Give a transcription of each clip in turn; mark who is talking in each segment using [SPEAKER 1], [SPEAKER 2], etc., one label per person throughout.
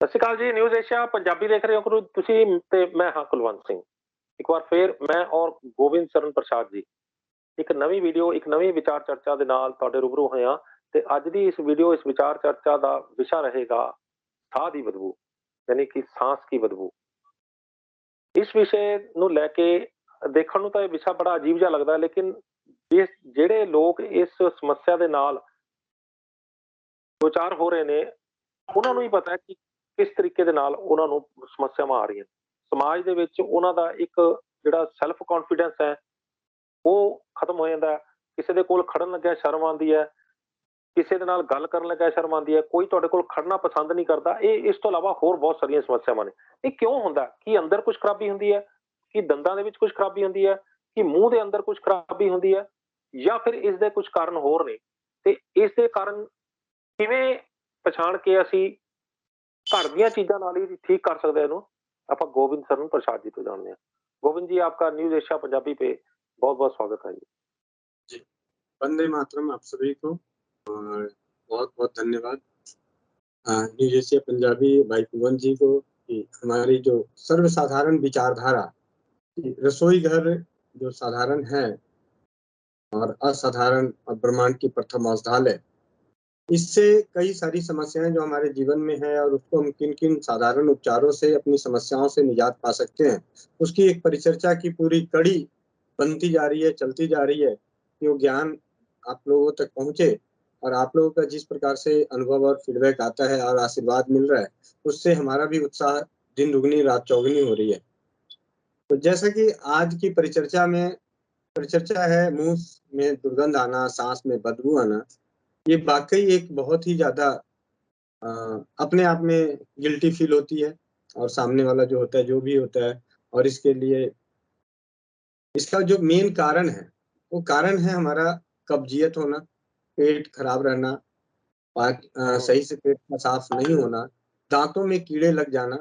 [SPEAKER 1] ਸਤਿ ਸ਼੍ਰੀ ਅਕਾਲ ਜੀ। News Asia Punjabi ਦੇਖ ਰਹੇ ਹੋ ਕਰੋ ਤੁਸੀਂ ਤੇ ਮੈਂ ਹਾਂ ਕੁਲਵੰਤ ਸਿੰਘ। ਇੱਕ ਵਾਰ ਫੇਰ ਮੈਂ ਔਰ ਗੋਬਿੰਦ ਸ਼ਰਨ ਪ੍ਰਸਾਦ ਜੀ ਇੱਕ ਨਵੀਂ ਵੀਡੀਓ ਇੱਕ ਨਵੀਂ ਵਿਚਾਰ ਚਰਚਾ ਦੇ ਨਾਲ ਤੁਹਾਡੇ ਰੂਬਰੂ ਹੋਏ ਹਾਂ। ਤੇ ਅੱਜ ਦੀ ਇਸ ਵੀਡੀਓ ਇਸ ਵਿਚਾਰ ਚਰਚਾ ਦਾ ਵਿਸ਼ਾ ਰਹੇਗਾ ਸਾਹ ਦੀ ਬਦਬੂ, यानी कि सांस की बदबू। इस विषय ਨੂੰ ਲੈ ਕੇ ਦੇਖਣ ਨੂੰ ਤਾਂ ਇਹ ਵਿਸ਼ਾ ਬੜਾ ਅਜੀਬ ਜਿਹਾ ਲੱਗਦਾ, ਲੇਕਿਨ ਜਿਹੜੇ ਲੋਕ ਇਸ ਸਮੱਸਿਆ ਦੇ ਨਾਲ ਦੋ ਚਾਰ ਹੋ ਰਹੇ ਨੇ ਉਹਨਾਂ ਨੂੰ ਹੀ ਪਤਾ ਹੈ ਕਿ ਕਿਸ ਤਰੀਕੇ ਦੇ ਨਾਲ ਉਹਨਾਂ ਨੂੰ ਸਮੱਸਿਆਵਾਂ ਆ ਰਹੀਆਂ। ਸਮਾਜ ਦੇ ਵਿੱਚ ਉਹਨਾਂ ਦਾ ਇੱਕ ਜਿਹੜਾ ਸੈਲਫ ਕੌਨਫੀਡੈਂਸ ਹੈ ਉਹ ਖਤਮ ਹੋ ਜਾਂਦਾ ਹੈ। ਕਿਸੇ ਦੇ ਕੋਲ ਖੜਨ ਲੱਗਿਆ ਸ਼ਰਮ ਆਉਂਦੀ ਹੈ, ਕਿਸੇ ਦੇ ਨਾਲ ਗੱਲ ਕਰਨ ਲੱਗਿਆ ਸ਼ਰਮ ਆਉਂਦੀ ਹੈ, ਕੋਈ ਤੁਹਾਡੇ ਕੋਲ ਖੜਨਾ ਪਸੰਦ ਨਹੀਂ ਕਰਦਾ। ਇਹ ਇਸ ਤੋਂ ਇਲਾਵਾ ਹੋਰ ਬਹੁਤ ਸਾਰੀਆਂ ਸਮੱਸਿਆਵਾਂ ਨੇ। ਇਹ ਕਿਉਂ ਹੁੰਦਾ? ਕਿ ਅੰਦਰ ਕੁਝ ਖਰਾਬੀ ਹੁੰਦੀ ਹੈ, ਕਿ ਦੰਦਾਂ ਦੇ ਵਿੱਚ ਕੁਝ ਖਰਾਬੀ ਹੁੰਦੀ ਹੈ, ਕਿ ਮੂੰਹ ਦੇ ਅੰਦਰ ਕੁਝ ਖਰਾਬੀ ਹੁੰਦੀ ਹੈ, ਜਾਂ ਫਿਰ ਇਸ ਦੇ ਕੁਝ ਕਾਰਨ ਹੋਰ ਨੇ। ਤੇ ਇਸ ਦੇ ਕਾਰਨ ਕਿਵੇਂ ਪਛਾਣ ਕੇ ਅਸੀਂ घर ਦੀਆਂ ਚੀਜ਼ਾਂ ਨਾਲ ਹੀ ਠੀਕ ਕਰ ਸਕਦੇ हैं। आप गोविंद शरण प्रसाद जी तो जानते हैं। गोविंद जी, आपका न्यूज एशिया पंजाबी पे बहुत बहुत स्वागत है
[SPEAKER 2] जी। वंदे मातरम आप सभी को और बहुत बहुत धन्यवाद न्यूज एशिया पंजाबी भाई कुलवंत जी को कि हमारी जो सर्वसाधारण विचारधारा रसोई घर जो साधारण है और असाधारण और ब्रह्मांड की प्रथम औषधालय, इससे कई सारी समस्याएं जो हमारे जीवन में है और उसको हम किन किन साधारण उपचारों से अपनी समस्याओं से निजात पा सकते हैं, उसकी एक परिचर्चा की पूरी कड़ी बनती जा रही है, चलती जा रही है कि वो ज्ञान आप लोगों तक पहुंचे और आप लोगों का जिस प्रकार से अनुभव और फीडबैक आता है और आशीर्वाद मिल रहा है, उससे हमारा भी उत्साह दिन दुगनी रात चौगुनी हो रही है। तो जैसा कि आज की परिचर्चा है मुंह में दुर्गंध आना, सांस में बदबू आना, ये वाकई एक बहुत ही ज्यादा अपने आप में गिल्टी फील होती है और सामने वाला जो होता है जो भी होता है, और इसके लिए इसका जो मेन कारण है वो कारण है हमारा कब्जियत होना, पेट खराब रहना, सही से पेट का साफ नहीं होना, दांतों में कीड़े लग जाना,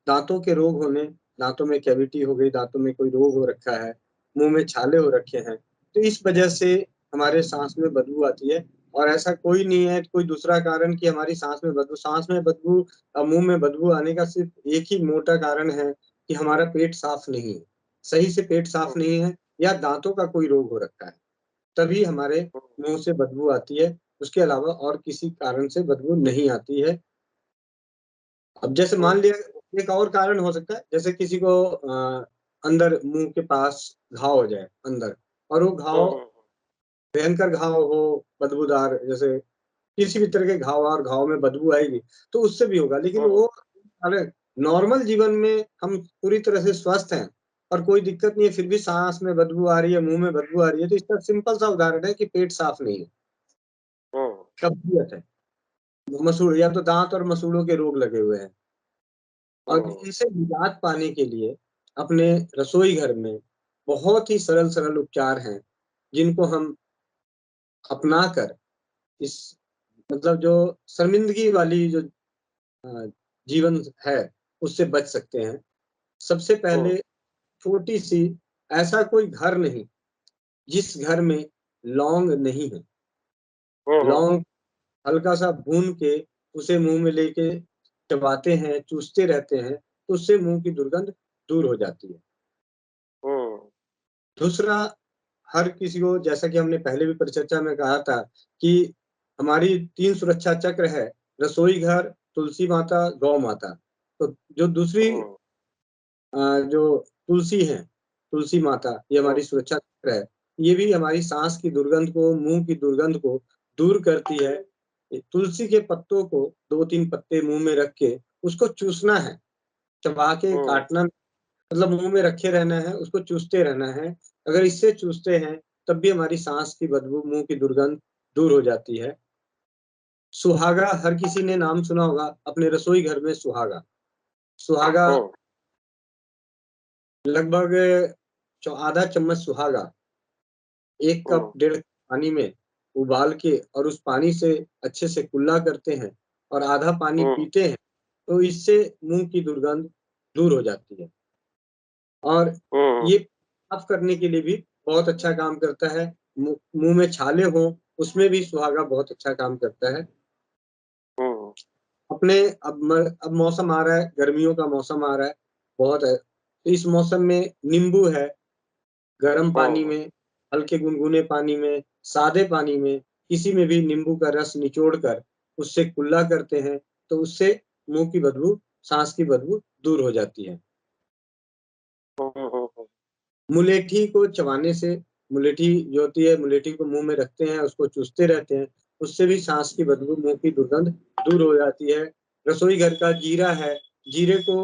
[SPEAKER 2] दांतों के रोग होने, दांतों में कैविटी हो गई, दांतों में कोई रोग हो रखा है, मुंह में छाले हो रखे हैं, तो इस वजह से हमारे सांस में बदबू आती है। और ऐसा कोई नहीं है कोई दूसरा कारण कि हमारी सांस में बदबू मुंह में बदबू आने का सिर्फ एक ही मोटा कारण है कि हमारा पेट साफ नहीं है, सही से पेट साफ नहीं है या दांतों का कोई रोग हो रखा है, तभी हमारे मुंह से बदबू आती है। उसके अलावा और किसी कारण से बदबू नहीं आती है। अब जैसे मान लिया एक और कारण हो सकता है, जैसे किसी को अंदर मुंह के पास घाव हो जाए अंदर, और वो घाव भयंकर घाव हो, बदबूदार, जैसे किसी भी तरह के घाव और घाव में बदबू आएगी तो उससे भी होगा। लेकिन वो अरे नॉर्मल जीवन में हम पूरी तरह से स्वस्थ हैं और कोई दिक्कत नहीं है, फिर भी सांस में बदबू आ रही है, मुंह में बदबू आ रही है, तो इसका सिंपल सा उदाहरण है कि पेट साफ नहीं है, कब्जियत है, मसूड़ या तो दांत और मसूड़ों के रोग लगे हुए हैं। और इसे निजात पाने के लिए अपने रसोई घर में बहुत ही सरल उपचार हैं जिनको हम अपना कर इस मतलब जो शर्मिंदगी वाली जो जीवन है उससे बच सकते हैं। सबसे पहले छोटी सी, ऐसा कोई घर नहीं जिस घर में लौंग नहीं है, लौंग हल्का सा भून के उसे मुंह में लेके चबाते हैं, चूसते रहते हैं, तो उससे मुंह की दुर्गंध दूर हो जाती है। दूसरा, हर किसी को, जैसा कि हमने पहले भी परिचर्चा में कहा था कि हमारी 3 सुरक्षा चक्र है, रसोई घर, तुलसी माता, गौ माता। तो जो दूसरी जो तुलसी है, तुलसी माता, ये हमारी सुरक्षा चक्र है, ये भी हमारी सांस की दुर्गंध को, मुंह की दुर्गंध को दूर करती है। तुलसी के पत्तों को 2-3 पत्ते मुंह में रख के उसको चूसना है, चबा के काटना, मतलब मुंह में रखे रहना है, उसको चूसते रहना है। अगर इससे चूसते हैं तब भी हमारी सांस की बदबू, मुंह की दुर्गंध दूर हो जाती है। सुहागा, हर किसी ने नाम सुना होगा अपने रसोई घर में। सुहागा लगभग आधा चम्मच सुहागा 1 कप 1.5 पानी में उबाल के और उस पानी से अच्छे से कुल्ला करते हैं और आधा पानी पीते हैं, तो इससे मुंह की दुर्गंध दूर हो जाती है। और ये साफ करने के लिए भी बहुत अच्छा काम करता है। मुंह में छाले हो उसमें भी सुहागा बहुत अच्छा काम करता है। अपने अब मौसम आ रहा है, गर्मियों का मौसम आ रहा है, बहुत है। तो इस मौसम में नींबू है, गर्म पानी में, हल्के गुनगुने पानी में, सादे पानी में, किसी में भी नींबू का रस निचोड़ कर उससे कुल्ला करते हैं, तो उससे मुँह की बदबू, सांस की बदबू दूर हो जाती है। मुलेठी को चबाने से, मुलेठी जो होती है, मुलेठी को मुँह में रखते हैं, उसको चूसते रहते हैं, उससे भी सांस की बदबू, मुँह की दुर्गंध दूर हो जाती है। रसोई घर का जीरा है, जीरे को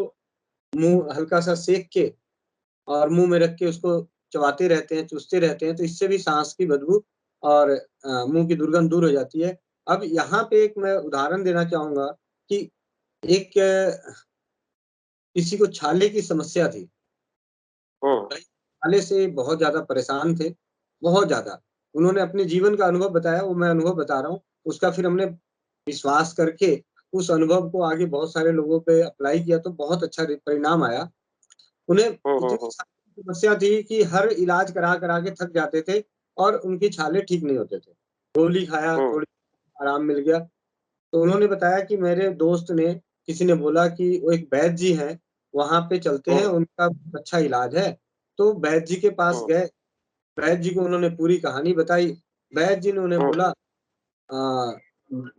[SPEAKER 2] मुँह हल्का-सा सेक के और मुँह में रख के उसको चबाते रहते हैं, चूसते रहते हैं, तो इससे भी सांस की बदबू और मुँह की दुर्गंध दूर हो जाती है। अब यहाँ पे एक मैं उदाहरण देना चाहूँगा कि एक किसी को छाले की समस्या थी। छाले से बहुत ज़्यादा परेशान थे, बहुत ज़्यादा। उन्होंने अपने जीवन का अनुभव बताया, वो मैं अनुभव बता रहा हूँ। उसका फिर हमने विश्वास करके उस अनुभव को आगे बहुत सारे लोगों पे अप्लाई किया, तो बहुत अच्छा परिणाम आया। उन्हें इतनी सारी समस्या थी कि हर इलाज करा-करा के थक जाते थे और उनकी छाले ठीक नहीं होते थे। गोली खाया, थोड़ी आराम मिल गया। तो उन्होंने बताया कि मेरे दोस्त ने, किसी ने बोला कि वो एक वैद्य जी हैं, वहाँ पे चलते हैं, उनका बहुत अच्छा इलाज है। तो वैद्य जी के पास गए, वैद्य जी को उन्होंने पूरी कहानी बताई। वैद्य जी ने उन्हें बोला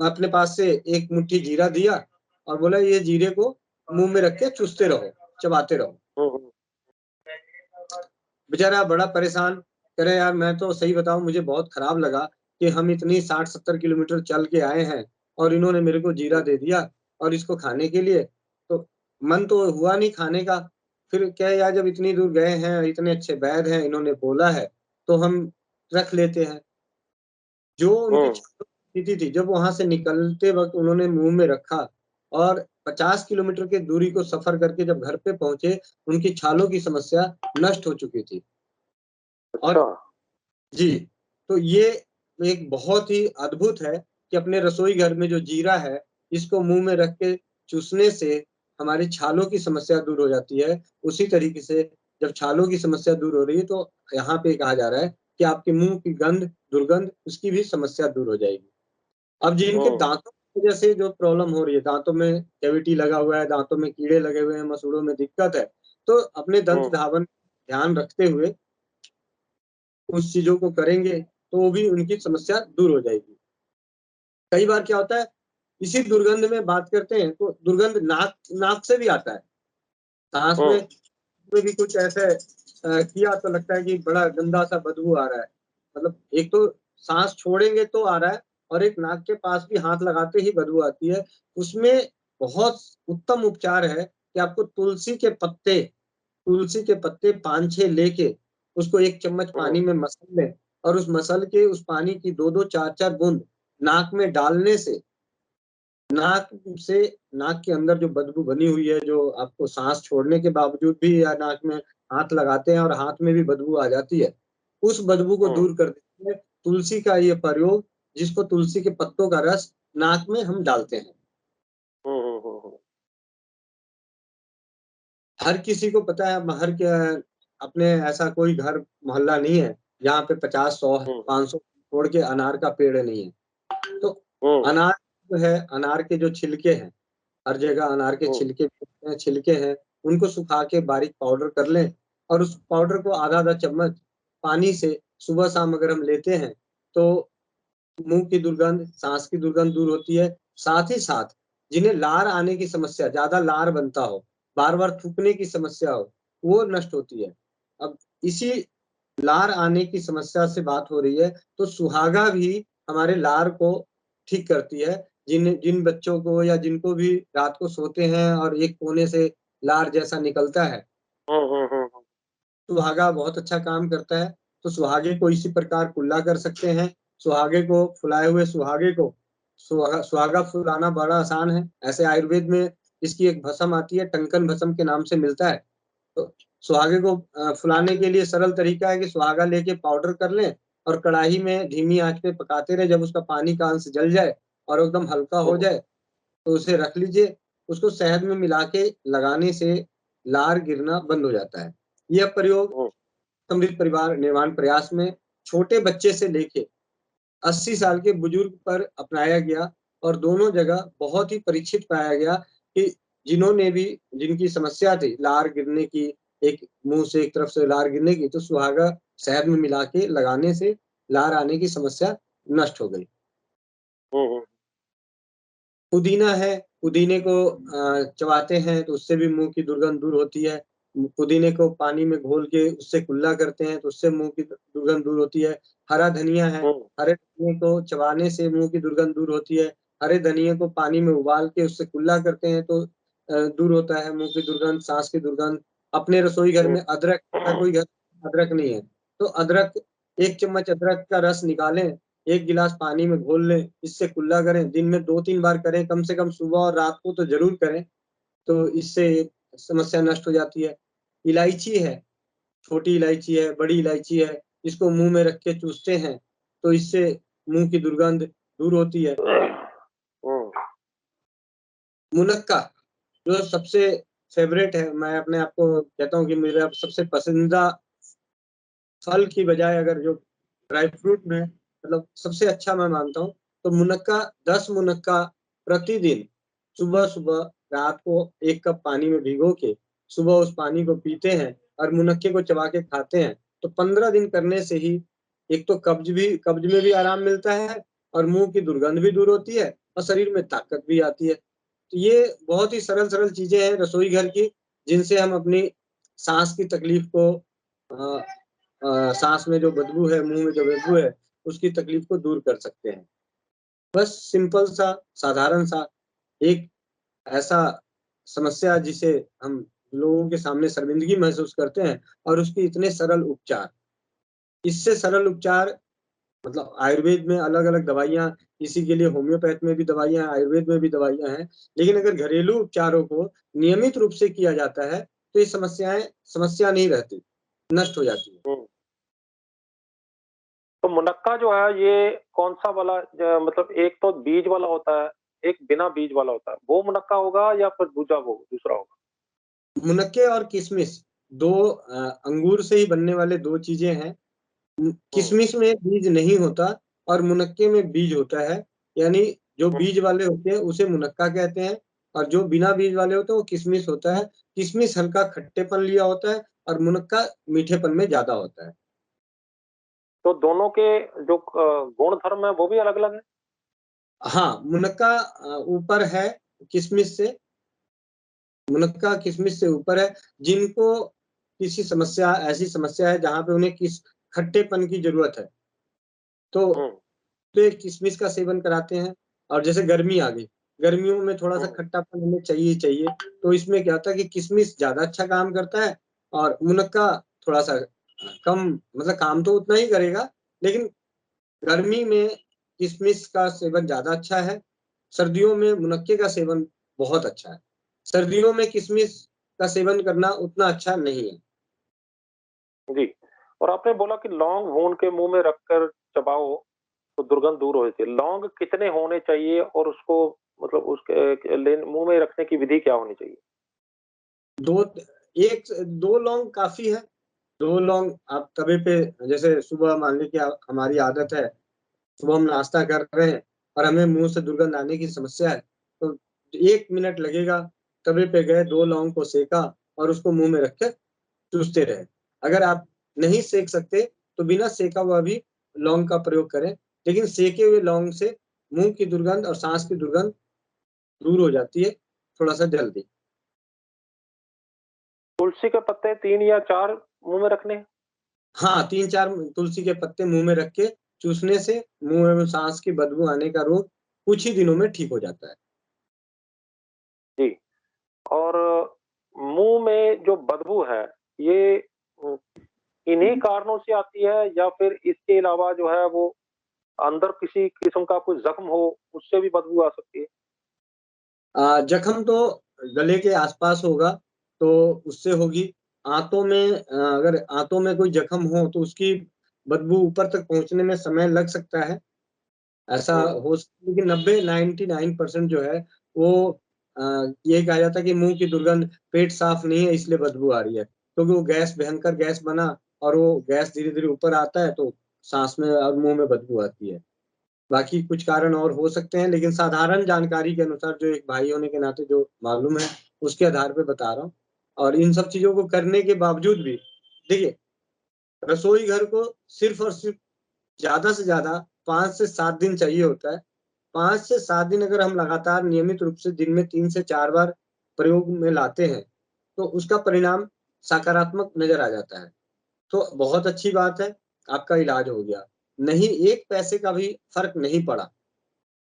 [SPEAKER 2] अपने पास से एक मुट्ठी जीरा दिया और बोला ये जीरे को मुँह में रख के चूसते रहो, चबाते रहो। बेचारा बड़ा परेशान, कह रहे यार मैं तो सही बताऊँ मुझे बहुत खराब लगा कि हम इतनी 60-70 किलोमीटर चल के आए हैं और इन्होंने मेरे को जीरा दे दिया और इसको खाने के लिए, तो मन तो हुआ नहीं खाने का। फिर क्या है यार जब इतनी दूर गए हैं, इतने अच्छे वैद्य हैं, इन्होंने बोला है, तो हम रख लेते हैं। जो उनकी छालों की स्थिति थी, जब वहाँ से निकलते वक़्त उन्होंने मुँह में रखा और 50 किलोमीटर की दूरी को सफ़र करके जब घर पे पहुँचे, उनकी छालों की समस्या नष्ट हो चुकी थी। और जी, तो ये एक बहुत ही अद्भुत है कि अपने रसोई घर में जो जीरा है, इसको मुँह में रख के चूसने से हमारी छालों की समस्या दूर हो जाती है। उसी तरीके से जब छालों की समस्या दूर हो रही है, तो यहाँ पे कहा जा रहा है कि आपके मुँह की गंध, दुर्गंध, उसकी भी समस्या दूर हो जाएगी। अब जिनके दाँतों की वजह से जो प्रॉब्लम हो रही है, दाँतों में कैविटी लगा हुआ है, दाँतों में कीड़े लगे हुए हैं, मसूड़ों में दिक्कत है, तो अपने दंत धावन ध्यान रखते हुए उस चीज़ों को करेंगे, तो वो भी उनकी समस्या दूर हो जाएगी। कई बार क्या होता है, इसी दुर्गंध में बात करते हैं, तो दुर्गंध नाक नाक से भी आता है। साँस में भी कुछ ऐसे किया तो लगता है कि बड़ा गंदा-सा बदबू आ रहा है। मतलब एक तो साँस छोड़ेंगे तो आ रहा है और एक नाक के पास भी हाथ लगाते ही बदबू आती है। उसमें बहुत उत्तम उपचार है कि आपको तुलसी के पत्ते 5-6 लेके उसको 1 चम्मच पानी में मसल लें और उस मसल के उस पानी की 2-2 4-4 बूंद नाक में डालने से नाक से नाक के अंदर जो बदबू बनी हुई है, जो आपको साँस छोड़ने के बावजूद भी या नाक में हाथ लगाते हैं और हाथ में भी बदबू आ जाती है, उस बदबू को दूर कर देती है तुलसी का ये प्रयोग, जिसको तुलसी के पत्तों का रस नाक में हम डालते हैं। हर किसी को पता है हर क्या अपने ऐसा कोई घर मोहल्ला नहीं है, जहाँ पे 50, 100, 500 छोड़ के अनार का पेड़ नहीं है। तो अनार जो है, अनार के जो छिलके हैं, हर जगह अनार के छिलके हैं, उनको सुखा के बारीक पाउडर कर लें और उस पाउडर को आधा-आधा चम्मच पानी से सुबह-शाम अगर हम लेते हैं, तो मुँह की दुर्गंध, साँस की दुर्गंध दूर होती है। साथ ही साथ जिन्हें लार आने की समस्या, ज़्यादा लार बनता हो, बार-बार थूकने की समस्या हो, वो नष्ट होती है। अब इसी लार आने की समस्या से बात हो रही है, तो सुहागा भी हमारे लार को ठीक करती है। जिन बच्चों को या जिनको भी रात को सोते हैं और एक कोने से लार जैसा निकलता है, सुहागा बहुत अच्छा काम करता है। तो सुहागे को इसी प्रकार कुल्ला कर सकते हैं। सुहागे को फुलाए हुए सुहागे को सुहागा फुलाना बड़ा आसान है। ऐसे आयुर्वेद में इसकी एक भस्म आती है, टंकन भस्म के नाम से मिलता है। तो सुहागे को फुलाने के लिए सरल तरीका है कि सुहागा लेके पाउडर कर लें और कढ़ाई में धीमी आँच पे पकाते रहें, जब उसका पानी का अंश जल जाए और एकदम हल्का हो जाए, तो उसे रख लीजिए। उसको शहद में मिला के लगाने से लार गिरना बंद हो जाता है। यह प्रयोग समृद्ध परिवार निर्माण प्रयास में छोटे बच्चे से लेके 80 साल के बुजुर्ग पर अपनाया गया और दोनों जगह बहुत ही परीक्षित पाया गया कि जिनकी समस्या थी लार गिरने की, एक मुँह से एक तरफ से लार गिरने की, तो सुहागा शहद में मिला के लगाने से लार आने की समस्या नष्ट हो गई।
[SPEAKER 1] हुँ।
[SPEAKER 2] पुदीना है, पुदीने को चबाते हैं तो उससे भी मुँह की दुर्गंध दूर होती है। पुदीने को पानी में घोल के उससे कुल्ला करते हैं तो उससे मुँह की दुर्गंध दूर होती है। हरा धनिया है,
[SPEAKER 1] हुँ।
[SPEAKER 2] हरे धनिये को चबाने से मुँह की दुर्गंध दूर होती है। हरे धनिये को पानी में उबाल के उससे कुल्ला करते हैं तो दूर होता है मुँह की दुर्गंध, साँस की दुर्गंध। अपने रसोई घर में अदरक का कोई घर अदरक नहीं है, तो अदरक 1 चम्मच अदरक का रस निकालें, 1 गिलास पानी में घोल लें, इससे कुल्ला करें, दिन में 2-3 बार करें, कम से कम सुबह और रात को तो ज़रूर करें, तो इससे समस्या नष्ट हो जाती है। इलायची है, छोटी इलायची है, बड़ी इलायची है, इसको मुँह में रख के चूसते हैं, तो इससे मुँह की दुर्गंध दूर होती है।
[SPEAKER 1] हुँ।
[SPEAKER 2] मुनक्का, जो सबसे फ़ेवरेट है, मैं अपने आप को कहता हूँ कि मेरा सबसे पसंदीदा फल की बजाय अगर जो ड्राई फ्रूट में मतलब सबसे अच्छा मैं मानता हूँ, तो मुनक्का 10 मुनक्का प्रतिदिन सुबह-सुबह रात को 1 कप पानी में भिगो के, सुबह उस पानी को पीते हैं और मुनक्के को चबा के खाते हैं, तो 15 दिन करने से ही एक तो कब्ज़ में भी आराम मिलता है और मुँह की दुर्गंध भी दूर होती है और शरीर में ताकत भी आती है। तो ये बहुत ही सरल-सरल चीज़ें हैं रसोई घर की, जिनसे हम अपनी साँस की तकलीफ़ को अ साँस में जो बदबू है, मुँह में जो बदबू है, उसकी तकलीफ़ को दूर कर सकते हैं। बस सिंपल सा, साधारण सा एक ऐसा समस्या जिसे हम लोगों के सामने शर्मिंदगी महसूस करते हैं और उसके इतने सरल उपचार। इससे सरल उपचार मतलब आयुर्वेद में अलग-अलग दवाइयाँ, किसी के लिए होम्योपैथ में भी दवाइयाँ, आयुर्वेद में भी दवाइयाँ हैं। लेकिन अगर घरेलू उपचारों को नियमित रूप से किया जाता है, तो ये समस्या नहीं रहती, नष्ट हो जाती है।
[SPEAKER 1] हुँ। तो मुनक्का जो है ये कौन-सा वाला मतलब एक तो बीज वाला होता है, एक बिना बीज वाला होता है। वो मुनक्का होगा या फिर दूजा वो दूसरा होगा?
[SPEAKER 2] मुनक्के और किशमिश 2 अंगूर से ही बनने वाले 2 चीज़ें हैं।
[SPEAKER 1] हुँ।
[SPEAKER 2] किशमिश में बीज नहीं होता और मुनक्के में बीज होता है, यानी जो
[SPEAKER 1] हुँ।
[SPEAKER 2] बीज वाले होते हैं उसे मुनक्का कहते हैं और जो बिना बीज वाले होते हैं वो किशमिश होता है। किशमिश हल्का खट्टेपन लिया होता है और मुनक्का मीठेपन में ज़्यादा होता है।
[SPEAKER 1] तो दोनों के जो गुण धर्म है वो भी अलग-अलग है?
[SPEAKER 2] हाँ, मुनक्का ऊपर है किशमिश से, मुनक्का किशमिश से ऊपर है, जिनको ऐसी समस्या है जहाँ पे उन्हें खट्टेपन की ज़रूरत है, तो
[SPEAKER 1] हुँ।
[SPEAKER 2] पे किशमिश का सेवन कराते हैं और जैसे गर्मी आ गई, गर्मियों में थोड़ा-सा
[SPEAKER 1] हुँ।
[SPEAKER 2] खट्टापन हमें चाहिए ही चाहिए, तो इसमें क्या होता है कि किशमिश ज़्यादा अच्छा काम करता है और मुनक्का थोड़ा-सा कम मतलब काम तो उतना ही करेगा, लेकिन गर्मी में किशमिश का सेवन ज़्यादा अच्छा है, सर्दियों में मुनक्के का सेवन बहुत अच्छा है। सर्दियों में किशमिश का सेवन करना उतना अच्छा नहीं है।
[SPEAKER 1] जी। और आपने बोला कि लौंग भून के मुँह में रखकर चबाओ तो दुर्गंध दूर होती है। लौंग कितने होने चाहिए और उसको मतलब उसके मुँह में रखने की विधि क्या होनी चाहिए?
[SPEAKER 2] 2 1 2 लौंग काफ़ी है। 2 लौंग आप तवे पे जैसे सुबह मान लीजिए हमारी आदत है, सुबह हम नाश्ता कर रहे हैं और हमें मुँह से दुर्गंध आने की समस्या है, तो 1 मिनट लगेगा, तवे पे गए 2 लौंग को सेका और उसको मुँह में रख के चूसते रहे। अगर आप नहीं सेक सकते, तो बिना सेका हुआ भी लौंग का प्रयोग करें, लेकिन सेके हुए लौंग से मुँह की दुर्गंध और साँस की दुर्गंध दूर हो जाती है, थोड़ा-सा जल्दी।
[SPEAKER 1] तुलसी के पत्ते 3 या 4 मुँह में रखने हैं?
[SPEAKER 2] हाँ, 3-4 तुलसी के पत्ते मुँह में रख के चूसने से मुँह में साँस की बदबू आने का रोग कुछ ही दिनों में ठीक हो जाता है।
[SPEAKER 1] जी। और मुँह में जो बदबू है, ये इन्हीं कारणों से आती है या फिर इसके अलावा जो है वो अंदर किसी किस्म का कोई ज़ख्म हो, उससे भी बदबू आ सकती है?
[SPEAKER 2] जख्म तो गले के आस-पास होगा, तो उससे होगी। आँतों में अगर आँतों में कोई जख्म हो, तो उसकी बदबू ऊपर तक पहुँचने में समय लग सकता है। ऐसा
[SPEAKER 1] हुँ।
[SPEAKER 2] हो स लेकिन 99% जो है वो ये कहा जाता है कि मुँह की दुर्गंध पेट साफ नहीं है इसलिए बदबू आ रही है। क्योंकि वो भयंकर गैस बना और वो गैस धीरे-धीरे ऊपर आता है तो साँस में और मुँह में बदबू आती है। बाकी कुछ कारण और हो सकते हैं, लेकिन साधारण जानकारी के अनुसार जो एक भाई होने के नाते जो मालूम है, उसके आधार पे बता रहा हूँ। और इन सब चीज़ों को करने के बावजूद भी देखिए, रसोई घर को सिर्फ़ और सिर्फ़ ज़्यादा से ज़्यादा 5 से 7 दिन चाहिए होता है। 5 से 7 दिन अगर हम लगातार नियमित रूप से दिन में 3 से 4 बार प्रयोग में लाते हैं, तो उसका परिणाम सकारात्मक नज़र आ जाता है। तो बहुत अच्छी बात है, आपका इलाज हो गया। नहीं, 1 पैसे का भी फ़र्क नहीं पड़ा,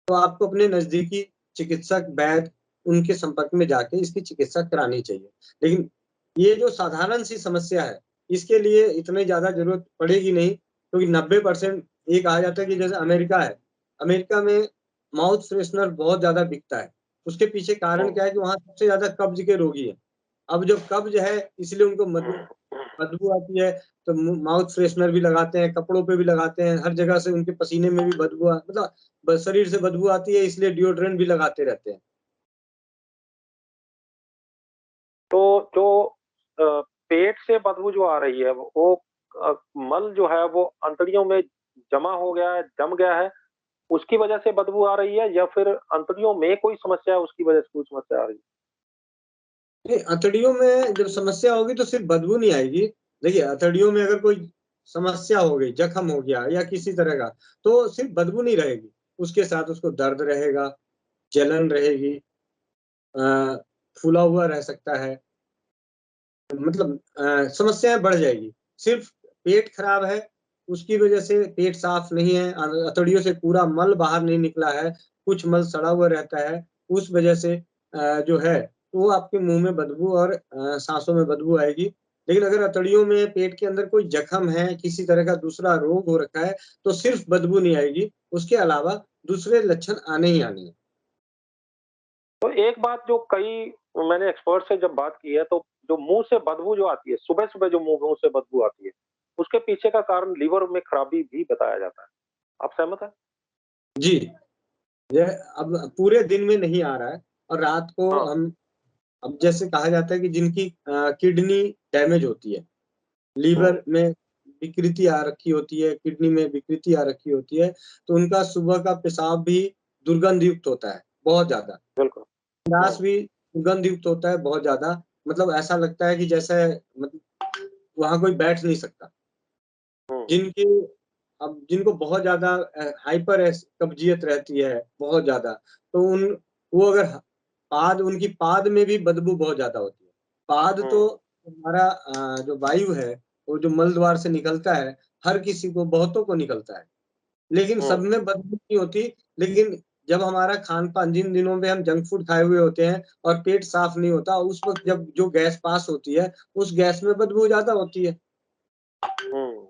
[SPEAKER 2] तो आपको अपने नज़दीकी चिकित्सक, वैद्य, उनके संपर्क में जाके इसकी चिकित्सा करानी चाहिए। लेकिन ये जो साधारण-सी समस्या है, इसके लिए इतनी ज़्यादा ज़रूरत पड़ेगी नहीं, क्योंकि 90% ये कहा जाता है कि जैसे अमेरिका है, अमेरिका में माउथ फ्रेशनर बहुत ज़्यादा बिकता है। उसके पीछे कारण क्या है कि वहाँ सबसे ज़्यादा कब्ज़ के रोगी हैं। अब जब कब्ज़ है, इसलिए उनको बदबू आती है, तो माउथ फ्रेशनर भी लगाते हैं, कपड़ों पे भी लगाते हैं, हर जगह से उनके पसीने में भी बदबू मतलब शरीर से बदबू आती है, इसलिए डिओड्रेंट भी लगाते रहते हैं।
[SPEAKER 1] तो जो पेट से बदबू जो आ रही है वो मल जो है वो अंतड़ियों में जमा हो गया है, जम गया है, उसकी वजह से बदबू आ रही है या फिर अंतड़ियों में कोई समस्या है उसकी वजह से कोई समस्या आ रही है?
[SPEAKER 2] नहीं, अतड़ियों में जब समस्या होगी तो सिर्फ बदबू नहीं आएगी। देखिए, अतड़ियों में अगर कोई समस्या हो गई, जख्म हो गया या किसी तरह का, तो सिर्फ बदबू नहीं रहेगी, उसके साथ उसको दर्द रहेगा, जलन रहेगी, अ, फूला हुआ रह सकता है। मतलब समस्याएँ बढ़ जाएगी। सिर्फ़ पेट खराब है, उसकी वजह से पेट साफ़ नहीं है, अतड़ियों से पूरा मल बाहर नहीं निकला है, कुछ मल सड़ा हुआ रहता है, उस वजह से जो है, वो आपके मुँह में बदबू और साँसों में बदबू आएगी। लेकिन अगर अतड़ियों में पेट के अंदर कोई जख्म है, किसी तरह का दूसरा रोग हो रखा है, तो सिर्फ़ बदबू नहीं आएगी, उसके अलावा दूसरे लक्षण आने ही आने हैं।
[SPEAKER 1] तो एक बात जो कई मैंने एक्सपर्ट से जब बात की है तो जो मुँह से बदबू जो आती है, सुबह-सुबह जो मुँह मुँह से बदबू आती है, उसके पीछे का कारण लीवर में खराबी भी बताया जाता है। आप सहमत हैं?
[SPEAKER 2] जी, यह अब पूरे दिन में नहीं आ रहा है और रात को
[SPEAKER 1] हाँ,
[SPEAKER 2] हम अब जैसे कहा जाता है कि जिनकी किडनी डैमेज होती है,
[SPEAKER 1] हुँ,
[SPEAKER 2] लीवर में विकृति आ रखी होती है, किडनी में विकृति आ रखी होती है, तो उनका सुबह का पेशाब भी दुर्गंध युक्त होता है, बहुत ज़्यादा।
[SPEAKER 1] बिल्कुल।
[SPEAKER 2] संडास
[SPEAKER 1] हुँ,
[SPEAKER 2] भी दुर्गंध युक्त होता है बहुत ज़्यादा, मतलब ऐसा लगता है कि जैसे मतलब वहाँ कोई बैठ नहीं सकता।
[SPEAKER 1] हुँ,
[SPEAKER 2] जिनकी अब जिनको बहुत ज़्यादा हाइपर कब्ज़ियत रहती है, बहुत ज़्यादा, तो वो अगर पाद उनकी पाद में भी बदबू बहुत ज़्यादा होती है। पाद तो
[SPEAKER 1] हुँ,
[SPEAKER 2] हमारा जो वायु है, वो जो मल द्वार से निकलता है, हर किसी को बहुतों को निकलता है। लेकिन सब
[SPEAKER 1] हुँ,
[SPEAKER 2] में बदबू नहीं होती, लेकिन जब हमारा खान-पान जिन दिनों में हम जंक फूड खाए हुए होते हैं और पेट साफ़ नहीं होता, उस वक़्त जब जो गैस पास होती है, उस गैस में बदबू ज़्यादा होती है।
[SPEAKER 1] हुँ,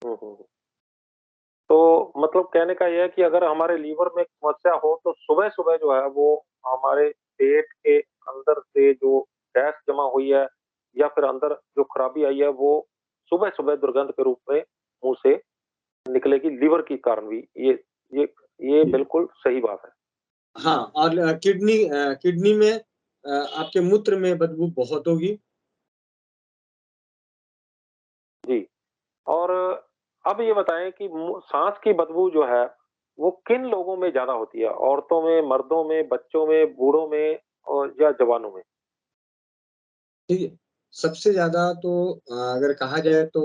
[SPEAKER 1] हुँ, हुँ। तो मतलब कहने का ये है कि अगर हमारे लीवर में समस्या हो तो सुबह-सुबह जो है वो हमारे पेट के अंदर से जो गैस जमा हुई है या फिर अंदर जो खराबी आई है वो सुबह-सुबह दुर्गंध के रूप में मुँह से निकलेगी लीवर के कारण भी। ये ये
[SPEAKER 2] जी।
[SPEAKER 1] बिल्कुल सही बात है।
[SPEAKER 2] हाँ, और किडनी में आपके मूत्र में बदबू बहुत होगी।
[SPEAKER 1] जी, और अब ये बताएँ कि साँस की बदबू जो है वो किन लोगों में ज़्यादा होती है? औरतों में, मर्दों में, बच्चों में, बूढ़ों में और या जवानों में?
[SPEAKER 2] ठीक है? सबसे ज़्यादा तो अगर कहा जाए तो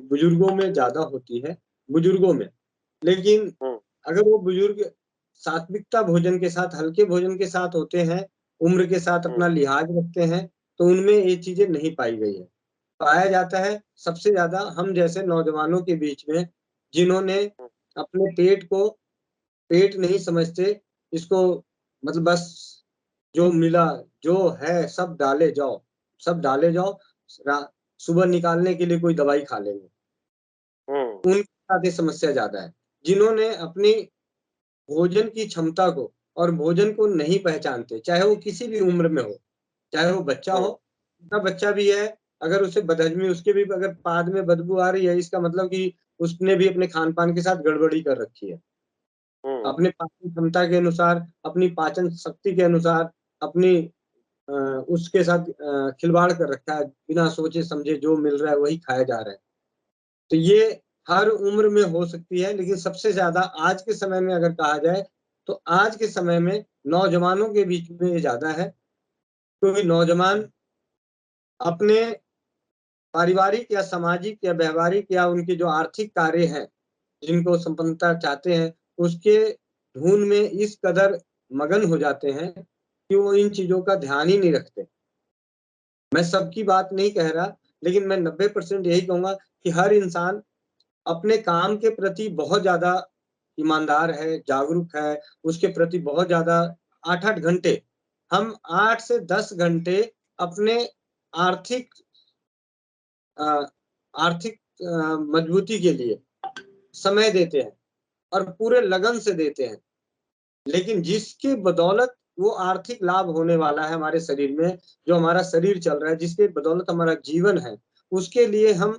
[SPEAKER 2] बुजुर्गों में ज़्यादा होती है, बुजुर्गों में। लेकिन
[SPEAKER 1] हुँ,
[SPEAKER 2] अगर वो बुजुर्ग सात्विकता भोजन के साथ, हल्के भोजन के साथ होते हैं, उम्र के साथ
[SPEAKER 1] हुँ,
[SPEAKER 2] अपना लिहाज़ रखते हैं, तो उनमें ये चीज़ें नहीं पाई गई हैं। पाया जाता है सबसे ज़्यादा हम जैसे नौजवानों के बीच में, जिन्होंने
[SPEAKER 1] हुँ,
[SPEAKER 2] अपने पेट को पेट नहीं समझते, इसको मतलब बस जो मिला, जो है सब डाले जाओ, रा सुबह निकालने के लिए कोई दवाई खा लेंगे।
[SPEAKER 1] हुँ,
[SPEAKER 2] उनके साथ ये समस्या ज़्यादा है। जिन्होंने अपनी भोजन की क्षमता को और भोजन को नहीं पहचानते, चाहे वो किसी भी उम्र में हो, चाहे वो बच्चा हो,
[SPEAKER 1] हुँ,
[SPEAKER 2] छोटा बच्चा भी है, अगर उसे बदहज़मी उसके भी अगर पाद में बदबू आ रही है, इसका मतलब कि उसने भी अपने खान-पान के साथ गड़बड़ी कर रखी है।
[SPEAKER 1] हुँ,
[SPEAKER 2] अपने पाचन क्षमता के अनुसार, अपनी पाचन शक्ति के अनुसार, अपनी अ, उसके साथ खिलवाड़ कर रखा है, बिना सोचे-समझे जो मिल रहा है वही खाया जा रहा है। तो ये हर उम्र में हो सकती है, लेकिन सबसे ज्यादा आज के समय में अगर कहा जाए तो आज के समय में नौजवानों के बीच में ये ज्यादा है, क्योंकि नौजवान अपने पारिवारिक या सामाजिक या व्यवहारिक या उनके जो आर्थिक कार्य हैं, जिनको संपन्नता चाहते हैं, उसके धुन में इस कदर मगन हो जाते हैं कि वो इन चीज़ों का ध्यान ही नहीं रखते। मैं सबकी बात नहीं कह रहा, लेकिन मैं 90% यही कहूँगा कि हर इंसान अपने काम के प्रति बहुत ज़्यादा ईमानदार है, जागरूक है, उसके प्रति बहुत ज़्यादा 8-8 घंटे, हम 8 से 10 घंटे अपने आर्थिक अ, आर्थिक मजबूती के लिए समय देते हैं और पूरे लगन से देते हैं। लेकिन जिसकी बदौलत वो आर्थिक लाभ होने वाला है हमारे शरीर में, जो हमारा शरीर चल रहा है, जिसकी बदौलत हमारा जीवन है, उसके लिए हम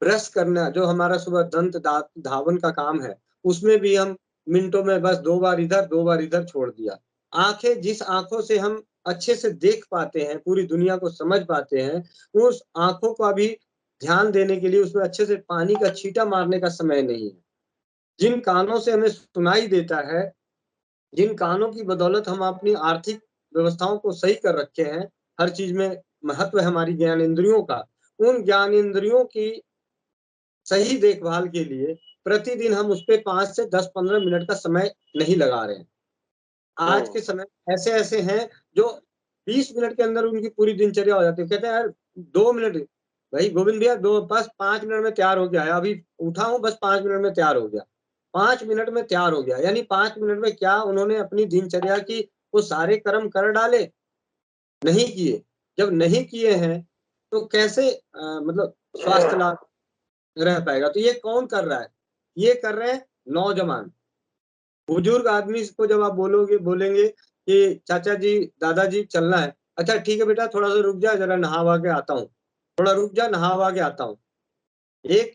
[SPEAKER 2] ब्रश करना, जो हमारा सुबह दंत धावन का काम है, उसमें भी हम मिनटों में बस 2 बार इधर, 2 बार इधर छोड़ दिया। आँखें, जिस आँखों से हम अच्छे से देख पाते हैं, पूरी दुनिया को समझ पाते हैं, उस आँखों का भी ध्यान देने के लिए उसमें अच्छे से पानी का छींटा मारने का समय नहीं है। जिन कानों से हमें सुनाई देता है, जिन कानों की बदौलत हम अपनी आर्थिक व्यवस्थाओं को सही कर रखे हैं, हर चीज़ में महत्व है हमारी ज्ञानेंद्रियों का, उन ज्ञानेंद्रियों की सही देखभाल के लिए प्रतिदिन हम उसपे 5 से 10-15 मिनट का समय नहीं लगा रहे हैं। आज के समय ऐसे-ऐसे हैं जो 20 मिनट के अंदर उनकी पूरी दिनचर्या हो जाती है। कहते हैं यार 2 मिनट, भाई गोविंद भैया 2 बस 5 मिनट में तैयार हो के आया, अभी उठा हूँ बस 5 मिनट में तैयार हो गया। 5 मिनट में तैयार हो गया, यानी 5 मिनट में क्या उन्होंने अपनी दिनचर्या की वो सारे कर्म कर डाले? नहीं किए। जब नहीं किए हैं, तो कैसे मतलब स्वास्थ्य लाभ रह पाएगा? तो ये कौन कर रहा है? ये कर रहे हैं नौजवान। बुजुर्ग आदमी को जब आप बोलेंगे कि चाचा जी, दादाजी चलना है, अच्छा ठीक है बेटा थोड़ा-सा रुक जा ज़रा नहा-वहा के आता हूँ, थोड़ा रुक जा नहा-वहा के आता हूँ। एक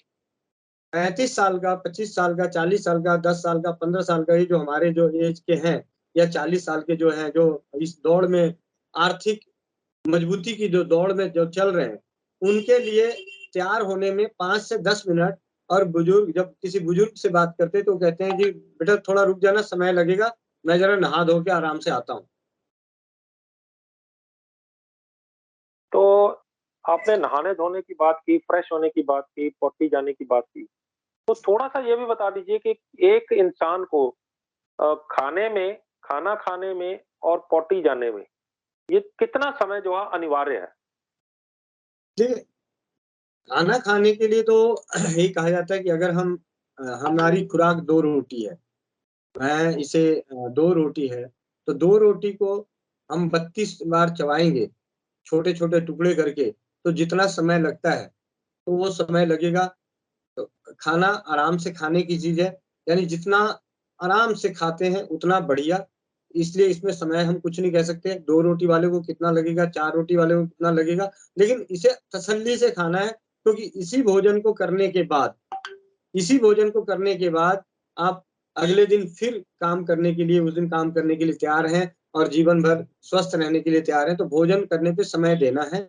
[SPEAKER 2] 35 साल का, 25 साल का, 40 साल का, 10 साल का, 15 साल का, ये जो हमारे जो ऐज के हैं या 40 साल के जो हैं, जो इस दौड़ में आर्थिक मजबूती की जो दौड़ में जो चल रहे हैं, उनके लिए तैयार होने में 5 से 10 मिनट, और बुजुर्ग जब किसी बुजुर्ग से बात करते हैं तो कहते हैं कि बेटा थोड़ा रुक जाना, समय लगेगा, मैं ज़रा नहा धो के आराम से आता हूँ।
[SPEAKER 1] तो आपने नहाने-धोने की बात की, फ्रेश होने की बात की, पॉटी जाने की बात की। तो थोड़ा-सा ये भी बता दीजिए कि एक इंसान को खाने में, खाना खाने में और पॉटी जाने में, ये कितना समय जो है अनिवार्य है?
[SPEAKER 2] देखिए, खाना खाने के लिए तो यही कहा जाता है कि अगर हमारी खुराक 2 रोटी है, मैं इसे 2 रोटी है, तो 2 रोटी को हम 32 बार चबाएँगे, छोटे-छोटे टुकड़े करके, तो जितना समय लगता है, तो वो समय लगेगा। तो खाना आराम से खाने की चीज़ है, यानी जितना आराम से खाते हैं उतना बढ़िया, इसलिए इसमें समय हम कुछ नहीं कह सकते, 2 रोटी वाले को कितना लगेगा, 4 रोटी वाले को कितना लगेगा, लेकिन इसे तसल्ली से खाना है, क्योंकि इसी भोजन को करने के बाद आप अगले दिन फिर काम करने के लिए, उस दिन काम करने के लिए तैयार हैं और जीवन भर स्वस्थ रहने के लिए तैयार हैं, तो भोजन करने पे समय देना है।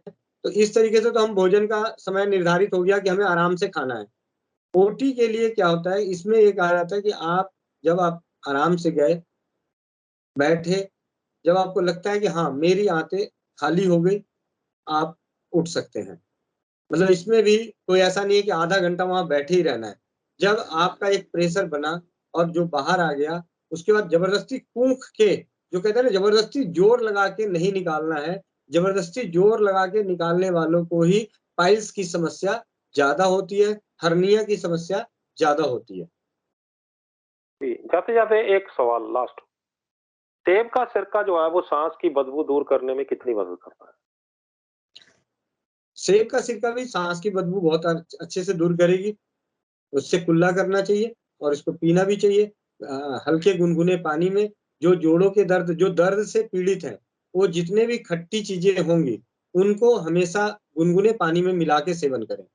[SPEAKER 2] तो इस तरीके से तो हम भोजन का समय निर्धारित हो गया कि हमें आराम से खाना है। ओटी के लिए क्या होता है, इसमें ये कहा जाता है कि जब आप आराम से गए, बैठे, जब आपको लगता है कि हाँ, मेरी आंतें खाली हो गई, आप उठ सकते हैं। मतलब इसमें भी कोई ऐसा नहीं है कि आधा घंटा वहाँ बैठे ही रहना है। जब आपका एक प्रेशर बना और जो बाहर आ गया, उसके बाद ज़बरदस्ती कूथ के, जो कहते हैं ना ज़बरदस्ती जोर लगा के नहीं निकालना है, ज़बरदस्ती जोर लगा के निकालने वालों को ही पाइल्स की समस्या ज़्यादा होती है, हर्निया की समस्या ज़्यादा होती है।
[SPEAKER 1] जी, जाते-जाते एक सवाल लास्ट, सेब का सिरका जो है वो सांस की बदबू दूर करने में कितनी मदद करता है?
[SPEAKER 2] सेब का सिरका भी सांस की बदबू बहुत अच्छे से दूर करेगी। उससे कुल्ला करना चाहिए और इसको पीना भी चाहिए हल्के गुनगुने पानी में। जो दर्द से पीड़ित हैं, वो जितने भी खट्टी चीज़ें होंगी, उनको हमेशा गुनगुने पानी में मिला के सेवन करें।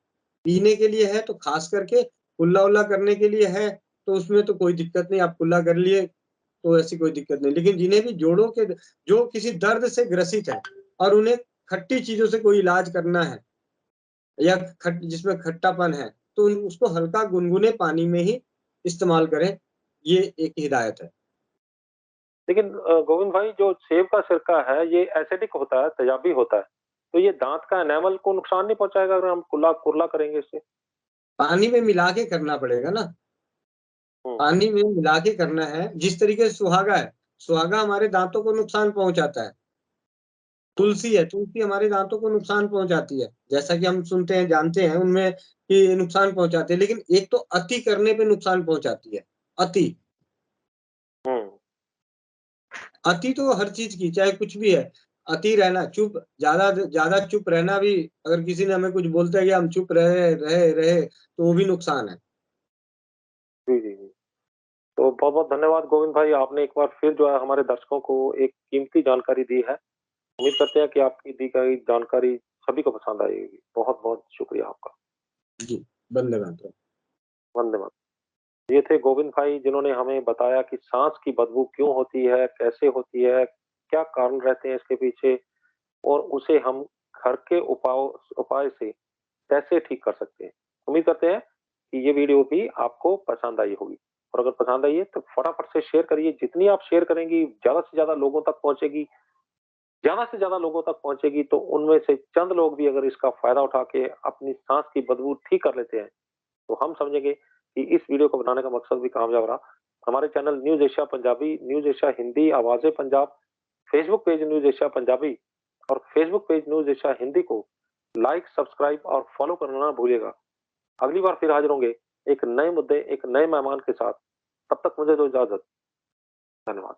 [SPEAKER 2] पीने के लिए है तो ख़ास करके, कुल्ला-वुल्ला करने के लिए है, तो उसमें तो कोई दिक्कत नहीं, आप कुल्ला कर लिए, तो ऐसी कोई दिक्कत नहीं। लेकिन जिन्हें भी जो किसी दर्द से ग्रसित हैं और उन्हें खट्टी चीज़ों से कोई इलाज करना है या जिसमें खट्टापन है, तो उसको हल्का गुनगुने पानी में ही इस्तेमाल करें, ये एक हिदायत है।
[SPEAKER 1] लेकिन गोविंद भाई, जो सेब का सिरका है ये एसिडिक होता है, तेजाबी होता है, तो ये दांत का एनामल को नुकसान नहीं पहुंचाएगा अगर हम कुल्ला कुरला करेंगे इससे?
[SPEAKER 2] पानी में मिला के करना पड़ेगा ना, पानी में मिला के करना है। जिस तरीके से सुहागा है, सुहागा हमारे दांतों को नुकसान पहुंचाता है। तुलसी है, तुलसी हमारे दांतों को नुकसान पहुंचाती है, जैसा कि हम सुनते हैं, जानते हैं उनमें कि नुकसान पहुंचाते हैं, लेकिन एक तो अति करने पे नुकसान पहुंचाती है, अति। अति तो हर चीज की, चाहे कुछ भी है, अति रहना, चुप, ज्यादा चुप रहना भी, अगर किसी ने हमें कुछ बोलता है कि हम चुप रहे तो वो भी नुकसान है।
[SPEAKER 1] जी जी जी। तो बहुत बहुत धन्यवाद गोविंद भाई, आपने एक बार फिर जो है हमारे दर्शकों को एक कीमती जानकारी दी है। उम्मीद करते हैं कि आपकी दी गई जानकारी सभी को पसंद आएगी। बहुत बहुत शुक्रिया आपका।
[SPEAKER 2] जी, वंदे मातरम।
[SPEAKER 1] वंदे मातरम। ये थे गोविंद भाई, जिन्होंने हमें बताया कि सांस की बदबू क्यों होती है, कैसे होती है, क्या कारण रहते हैं इसके पीछे, और उसे हम घर के उपाय से कैसे ठीक कर सकते हैं। उम्मीद करते हैं कि ये वीडियो भी आपको पसंद आई होगी, और अगर पसंद आई है तो फटाफट से शेयर करिए। जितनी आप शेयर करेंगी ज्यादा से ज्यादा लोगों तक पहुंचेगी, ज्यादा से ज्यादा लोगों तक पहुंचेगी तो उनमें से चंद लोग भी अगर इसका फायदा उठा के अपनी सांस की बदबू ठीक कर लेते हैं, तो हम समझेंगे कि इस वीडियो को बनाने का मकसद भी कामयाब रहा। हमारे channel news Asia Punjabi, news Asia Hindi, आवाजें Punjab, Facebook page news Asia Punjabi और Facebook page news Asia Hindi को लाइक, सब्सक्राइब और फॉलो करना ना भूलिएगा। अगली बार फिर हाजिर होंगे एक नए मुद्दे, एक नए मेहमान के साथ। तब तक मुझे दो इजाजत। धन्यवाद।